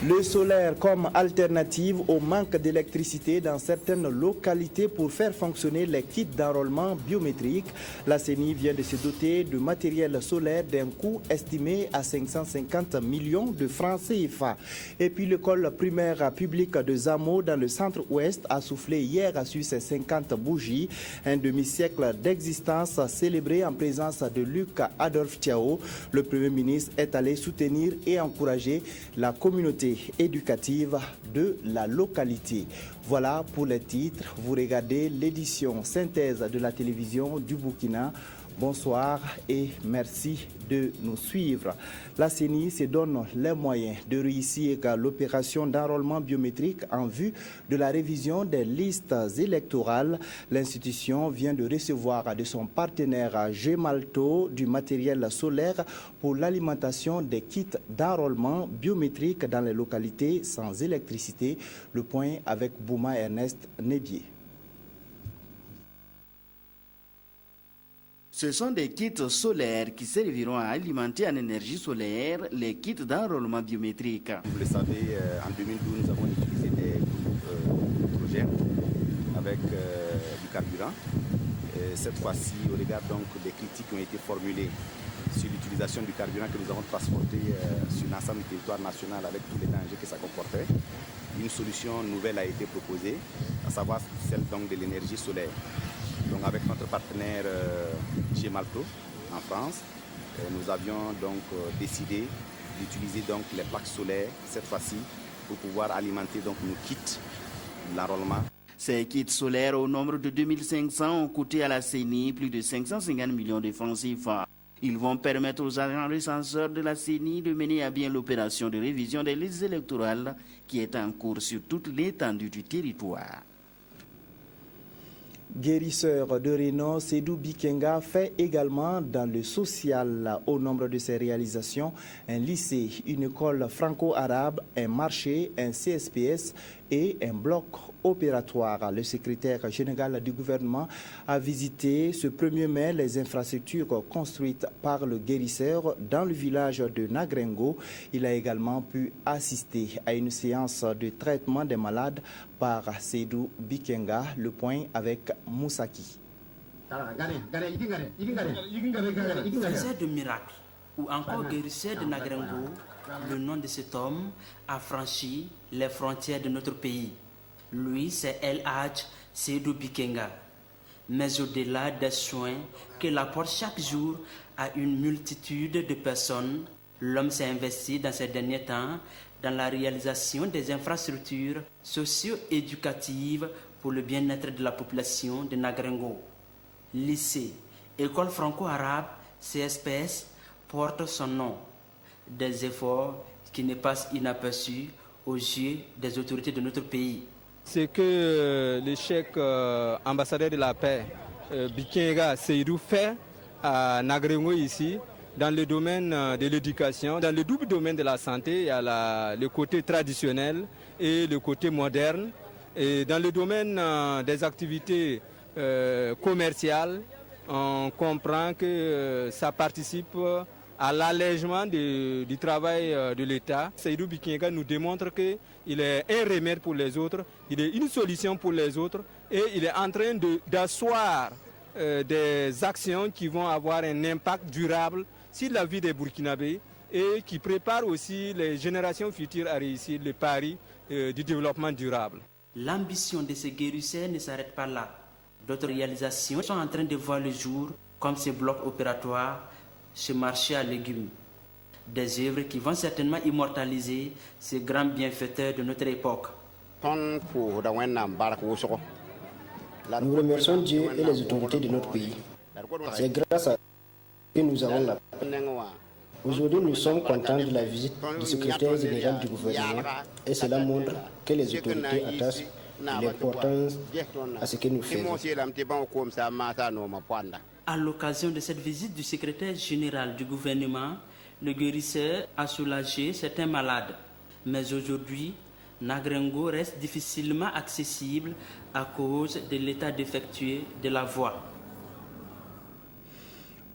Le solaire comme alternative au manque d'électricité dans certaines localités pour faire fonctionner les kits d'enrôlement biométrique. La CENI vient de se doter de matériel solaire d'un coût estimé à 550 millions de francs CFA. Et puis l'école primaire publique de Zamo dans le centre-ouest a soufflé hier sur ses 50 bougies. Un demi-siècle d'existence célébré en présence de Luc Adolphe Thiao. Le Premier ministre est allé soutenir et encourager la communauté éducative de la localité. Voilà pour les titres. Vous regardez l'édition synthèse de la télévision du Burkina. Bonsoir et merci de nous suivre. La CENI se donne les moyens de réussir l'opération d'enrôlement biométrique en vue de la révision des listes électorales. L'institution vient de recevoir de son partenaire Gemalto du matériel solaire pour l'alimentation des kits d'enrôlement biométrique dans les localités sans électricité. Le point avec Bouma Ernest Nébier. Ce sont des kits solaires qui serviront à alimenter en énergie solaire les kits d'enrôlement biométrique. Vous le savez, en 2012, nous avons utilisé des hydrogènes avec du carburant. Et cette fois-ci, au regard donc des critiques qui ont été formulées sur l'utilisation du carburant que nous avons transporté sur l'ensemble du territoire national avec tous les dangers que ça comportait, une solution nouvelle a été proposée, à savoir celle donc de l'énergie solaire. Donc avec notre partenaire Gemalto en France, nous avions donc décidé d'utiliser donc les plaques solaires cette fois-ci pour pouvoir alimenter donc nos kits d'enrôlement. Ces kits solaires au nombre de 2500 ont coûté à la CENI plus de 550 millions de francs CFA. Ils vont permettre aux agents recenseurs de la CENI de mener à bien l'opération de révision des listes électorales qui est en cours sur toute l'étendue du territoire. Guérisseur de renom, Sédou Bikenga fait également dans le social. Au nombre de ses réalisations, un lycée, une école franco-arabe, un marché, un CSPS et un bloc opératoire. Le secrétaire général du gouvernement a visité ce 1er mai les infrastructures construites par le guérisseur dans le village de Nagrengo. Il a également pu assister à une séance de traitement des malades par Sédou Bikenga. Le point avec Moussaki. Faiseur de miracles ou encore guérisseur de Nagrengo, le nom de cet homme a franchi les frontières de notre pays. Lui, c'est El Hadj Sédou Bikenga. Mais au-delà des soins qu'il apporte chaque jour à une multitude de personnes, l'homme s'est investi dans ces derniers temps dans la réalisation des infrastructures socio-éducatives pour le bien-être de la population de Nagrengo. Lycée, école franco-arabe, CSPS portent son nom. Des efforts qui ne passent inaperçus aux yeux des autorités de notre pays. C'est que le chef ambassadeur de la paix, Bikenga Seydou, fait à Nagrengo ici, dans le domaine de l'éducation, dans le double domaine de la santé, il y a le côté traditionnel et le côté moderne. Et dans le domaine des activités commerciales, on comprend que ça participe à l'allègement du travail de l'État. Seydou Bikenga nous démontre qu'il est un remède pour les autres, il est une solution pour les autres et il est en train d'asseoir des actions qui vont avoir un impact durable sur la vie des Burkinabés et qui préparent aussi les générations futures à réussir le pari du développement durable. L'ambition de ces guérisseurs ne s'arrête pas là. D'autres réalisations sont en train de voir le jour, comme ce bloc opératoire, ce marché à légumes. Des œuvres qui vont certainement immortaliser ces grands bienfaiteurs de notre époque. Nous remercions Dieu et les autorités de notre pays. C'est grâce à eux que nous avons la paix. Aujourd'hui, nous sommes contents de la visite du secrétaire général du gouvernement et cela montre que les autorités attachent l'importance à ce que nous faisons. À l'occasion de cette visite du secrétaire général du gouvernement, le guérisseur a soulagé certains malades. Mais aujourd'hui, Nagrengo reste difficilement accessible à cause de l'état défectueux de la voie.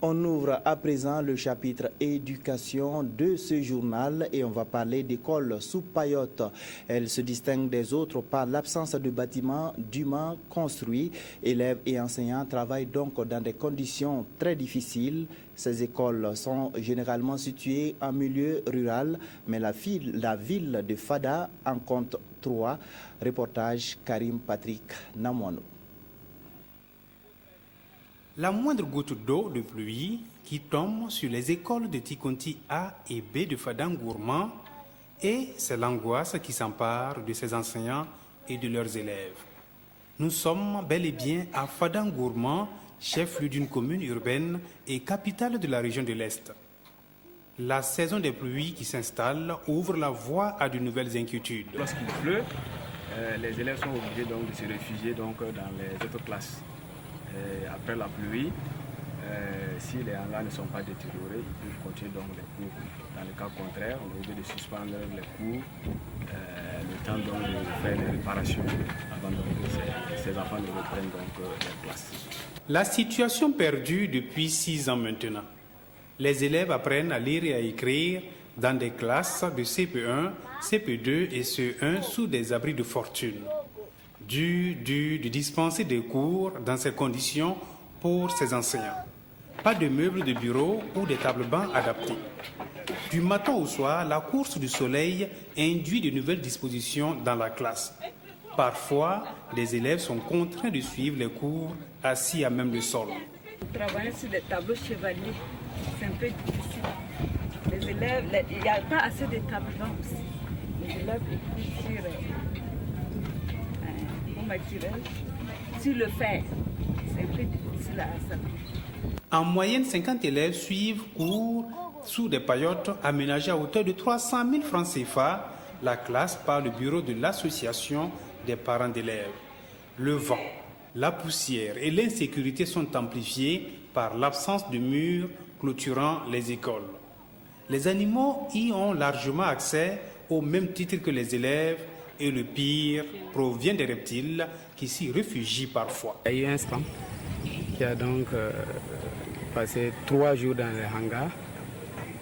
On ouvre à présent le chapitre éducation de ce journal et on va parler d'école sous Payotte. Elle se distingue des autres par l'absence de bâtiments dûment construits. Élèves et enseignants travaillent donc dans des conditions très difficiles. Ces écoles sont généralement situées en milieu rural, mais la ville de Fada en compte 3. Reportage Karim Patrick Namouanou. La moindre goutte d'eau de pluie qui tombe sur les écoles de Tikonti A et B de Fadangourma, et c'est l'angoisse qui s'empare de ces enseignants et de leurs élèves. Nous sommes bel et bien à Fadangourma, chef-lieu d'une commune urbaine et capitale de la région de l'Est. La saison des pluies qui s'installe ouvre la voie à de nouvelles inquiétudes. Lorsqu'il pleut, les élèves sont obligés donc de se réfugier donc dans les autres classes. Après la pluie, si les hangars ne sont pas détériorés, ils peuvent continuer donc les cours. Dans le cas contraire, on est obligé de suspendre les cours, le temps donc de faire les réparations avant que ces enfants ne reprennent donc leur classe. La situation perdue depuis 6 ans maintenant. Les élèves apprennent à lire et à écrire dans des classes de CP1, CP2 et CE1 sous des abris de fortune. De dispenser des cours dans ces conditions pour ces enseignants. Pas de meubles de bureau ou des tables-bancs adaptés. Du matin au soir, la course du soleil induit de nouvelles dispositions dans la classe. Parfois, les élèves sont contraints de suivre les cours assis à même le sol. Travailler sur des tableaux chevaliers, c'est un peu difficile. Les élèves, il n'y a pas assez de tables-bancs aussi. Les élèves écrivent sur le fer. C'est un peu difficile à s'appliquer. En moyenne, 50 élèves suivent cours sous des paillotes aménagées à hauteur de 300 000 francs CFA, la classe par le bureau de l'association des parents d'élèves. Le vent, la poussière et l'insécurité sont amplifiés par l'absence de murs clôturant les écoles. Les animaux y ont largement accès au même titre que les élèves et le pire provient des reptiles qui s'y réfugient parfois. Il y a eu un spam qui a donc passé 3 jours dans les hangars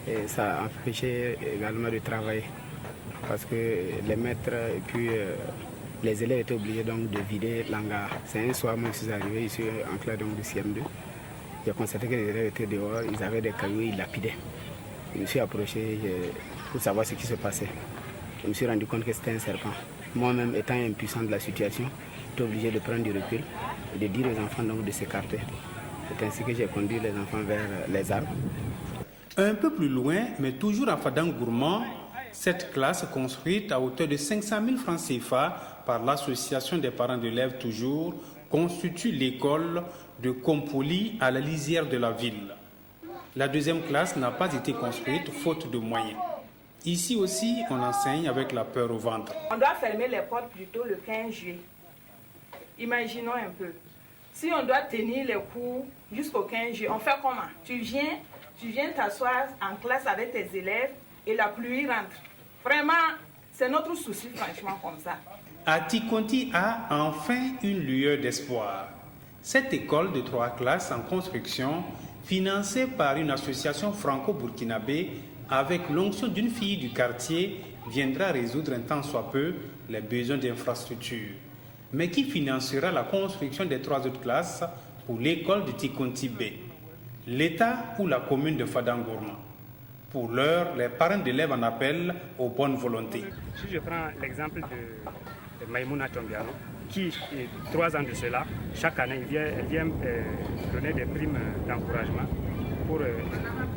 et ça a empêché également de travailler parce que les maîtres et puis les élèves étaient obligés donc de vider l'hangar. C'est un soir, moi je suis arrivé ici en classe donc de CM2. J'ai constaté que les élèves étaient dehors, ils avaient des cailloux, ils lapidaient. Je me suis approché pour savoir ce qui se passait. Je me suis rendu compte que c'était un serpent. Moi-même, étant impuissant de la situation, j'étais obligé de prendre du recul et de dire aux enfants donc de s'écarter. C'est ainsi que j'ai conduit les enfants vers les arbres. Un peu plus loin, mais toujours à Fadangourma, cette classe construite à hauteur de 500 000 francs CFA par l'association des parents d'élèves toujours constitue l'école de Kompoli à la lisière de la ville. La deuxième classe n'a pas été construite faute de moyens. Ici aussi, on enseigne avec la peur au ventre. On doit fermer les portes plutôt le 15 juillet. Imaginons un peu. Si on doit tenir les cours jusqu'au 15 juillet, on fait comment? Tu viens t'asseoir en classe avec tes élèves et la pluie rentre. Vraiment, c'est notre souci franchement comme ça. Atikonti a enfin une lueur d'espoir. Cette école de 3 classes en construction, financée par une association franco-burkinabé, avec l'onction d'une fille du quartier, viendra résoudre un tant soit peu les besoins d'infrastructures, mais qui financera la construction des 3 autres classes pour l'école de Tikonti B, l'État ou la commune de Fadangourma. Pour l'heure, les parents d'élèves en appellent aux bonnes volontés. Si je prends l'exemple de Maïmouna Tombiano, qui, 3 ans de cela, chaque année, elle vient donner des primes d'encouragement pour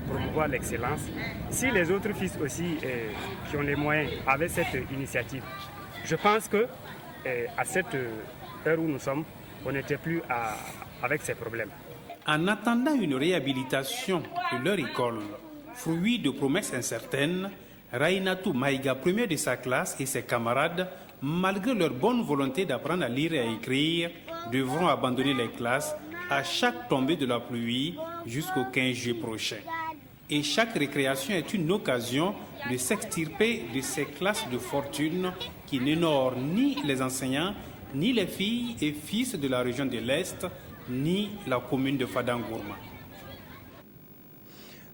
promouvoir l'excellence. Si les autres fils aussi qui ont les moyens avaient cette initiative, je pense que à cette heure où nous sommes, on n'était plus avec ces problèmes. En attendant une réhabilitation de leur école, fruit de promesses incertaines, Rainatou Maïga, premier de sa classe, et ses camarades, malgré leur bonne volonté d'apprendre à lire et à écrire, devront abandonner les classes à chaque tombée de la pluie jusqu'au 15 juillet prochain. Et chaque récréation est une occasion de s'extirper de ces classes de fortune qui n'honorent ni les enseignants, ni les filles et fils de la région de l'Est, ni la commune de Fadangourma.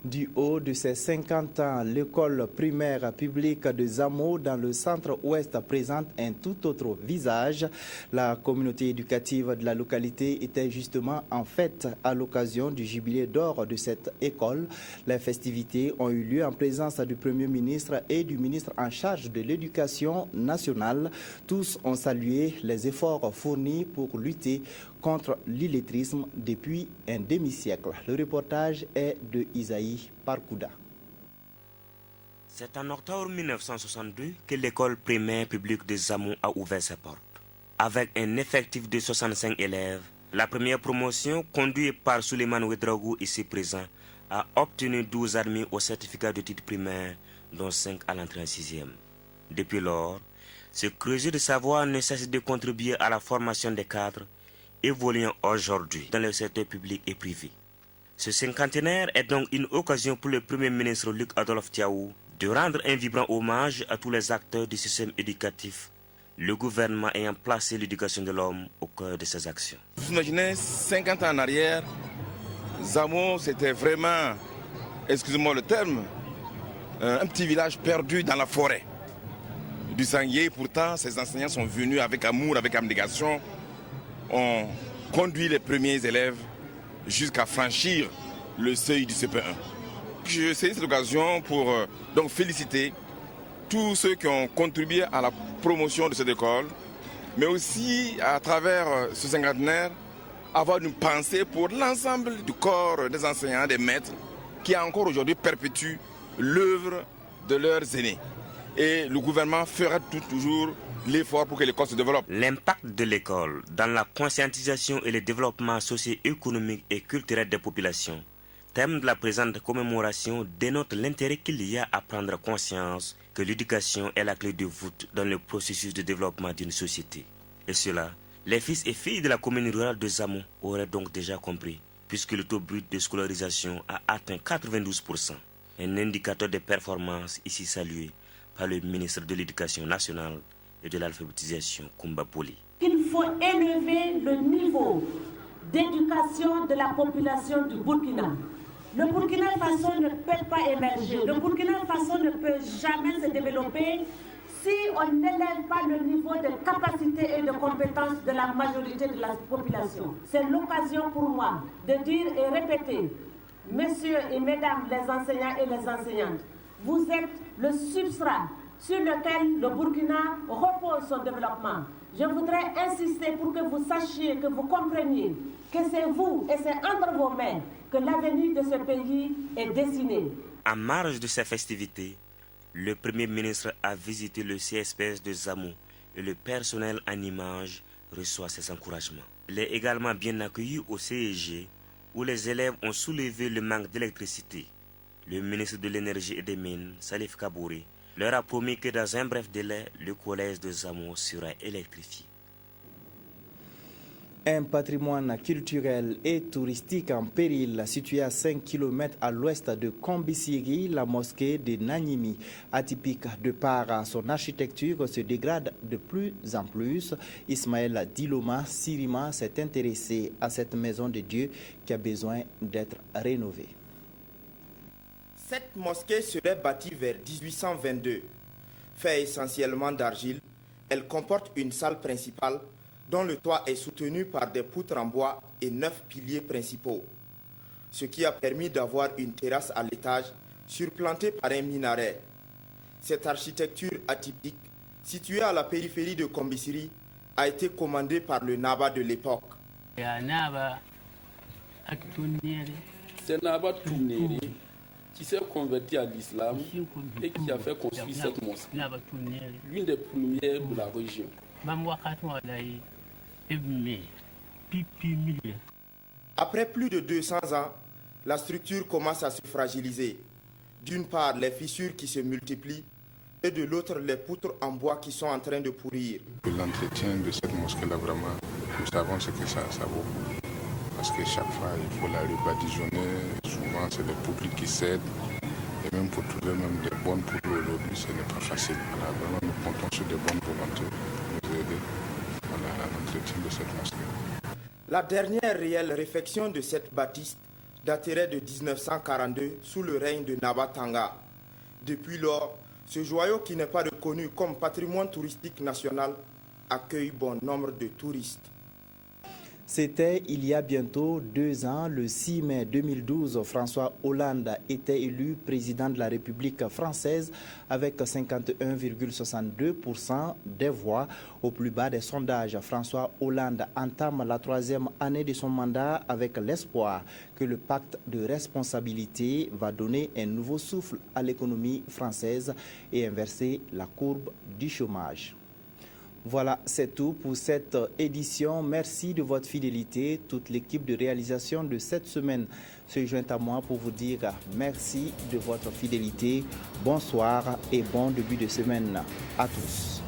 Du haut de ses 50 ans, l'école primaire publique de Zamo dans le centre-ouest présente un tout autre visage. La communauté éducative de la localité était justement en fête à l'occasion du jubilé d'or de cette école. Les festivités ont eu lieu en présence du Premier ministre et du ministre en charge de l'Éducation nationale. Tous ont salué les efforts fournis pour lutter contre l'illettrisme depuis un demi-siècle. Le reportage est de Isaïe Parkouda. C'est en octobre 1962 que l'école primaire publique de Zamo a ouvert ses portes. Avec un effectif de 65 élèves, la première promotion, conduite par Souleymane Ouedraogo ici présent, a obtenu 12 admis au certificat de titre primaire, dont 5 à l'entrée en 6e. Depuis lors, ce creuset de savoir ne cesse de contribuer à la formation des cadres évoluant aujourd'hui dans le secteur public et privé. Ce cinquantenaire est donc une occasion pour le Premier ministre Luc Adolphe Tiaou de rendre un vibrant hommage à tous les acteurs du système éducatif, le gouvernement ayant placé l'éducation de l'homme au cœur de ses actions. Vous imaginez, 50 ans en arrière, Zamo, c'était vraiment, excusez-moi le terme, un petit village perdu dans la forêt du Sanguier. Pourtant, ces enseignants sont venus avec amour, avec abnégation, ont conduit les premiers élèves jusqu'à franchir le seuil du CP1. Je saisis cette occasion pour donc féliciter tous ceux qui ont contribué à la promotion de cette école, mais aussi à travers ce cinquantenaire, avoir une pensée pour l'ensemble du corps des enseignants, des maîtres, qui encore aujourd'hui perpétuent l'œuvre de leurs aînés. Et le gouvernement fera toujours l'effort pour que l'école se développe. L'impact de l'école dans la conscientisation et le développement socio-économique et culturel des populations, thème de la présente commémoration, dénote l'intérêt qu'il y a à prendre conscience que l'éducation est la clé de voûte dans le processus de développement d'une société. Et cela, les fils et filles de la commune rurale de Zamo auraient donc déjà compris, puisque le taux brut de scolarisation a atteint 92%, un indicateur de performance ici salué par le ministre de l'Éducation nationale et de l'alphabétisation, Koumba Poli. Il faut élever le niveau d'éducation de la population du Burkina. Le Burkina Faso ne peut pas émerger. Le Burkina Faso ne peut jamais se développer si on n'élève pas le niveau de capacité et de compétence de la majorité de la population. C'est l'occasion pour moi de dire et répéter, messieurs et mesdames les enseignants et les enseignantes, vous êtes le substrat sur lequel le Burkina repose son développement. Je voudrais insister pour que vous sachiez, que vous compreniez que c'est vous et c'est entre vos mains que l'avenir de ce pays est dessiné. En marge de ces festivités, le Premier ministre a visité le CSPS de Zamo et le personnel en images reçoit ses encouragements. Il est également bien accueilli au CEG où les élèves ont soulevé le manque d'électricité. Le ministre de l'Énergie et des Mines, Salif Kabouri, leur a promis que dans un bref délai, le collège de Zamo sera électrifié. Un patrimoine culturel et touristique en péril, situé à 5 km à l'ouest de Kombisiri, la mosquée de Nanyimi, atypique de par son architecture, se dégrade de plus en plus. Ismaël Diloma Sirima s'est intéressé à cette maison de Dieu qui a besoin d'être rénovée. Cette mosquée serait bâtie vers 1822. Faite essentiellement d'argile, elle comporte une salle principale dont le toit est soutenu par des poutres en bois et 9 piliers principaux, ce qui a permis d'avoir une terrasse à l'étage surplantée par un minaret. Cette architecture atypique, située à la périphérie de Kombisiri, a été commandée par le Naba de l'époque. C'est Naba Touneri qui s'est converti à l'islam et qui a fait construire cette mosquée, l'une des premières de la région. Après plus de 200 ans, la structure commence à se fragiliser. D'une part, les fissures qui se multiplient et de l'autre, les poutres en bois qui sont en train de pourrir. L'entretien de cette mosquée-là, vraiment, nous savons ce que ça vaut. Parce que chaque fois, il faut la rebadigeonner. Souvent, c'est les poutres qui cèdent. Et même pour trouver même des bonnes poutres aujourd'hui, ce n'est pas facile. Alors, vraiment, nous comptons sur des bonnes volontés pour nous aider à l'entretien de cette mosquée. La dernière réelle réfection de cette bâtisse daterait de 1942 sous le règne de Naba Tanga. Depuis lors, ce joyau qui n'est pas reconnu comme patrimoine touristique national accueille bon nombre de touristes. C'était il y a bientôt 2 ans, le 6 mai 2012, François Hollande était élu président de la République française avec 51,62% des voix. Au plus bas des sondages, François Hollande entame la 3e année de son mandat avec l'espoir que le pacte de responsabilité va donner un nouveau souffle à l'économie française et inverser la courbe du chômage. Voilà, c'est tout pour cette édition. Merci de votre fidélité. Toute l'équipe de réalisation de cette semaine se joint à moi pour vous dire merci de votre fidélité. Bonsoir et bon début de semaine à tous.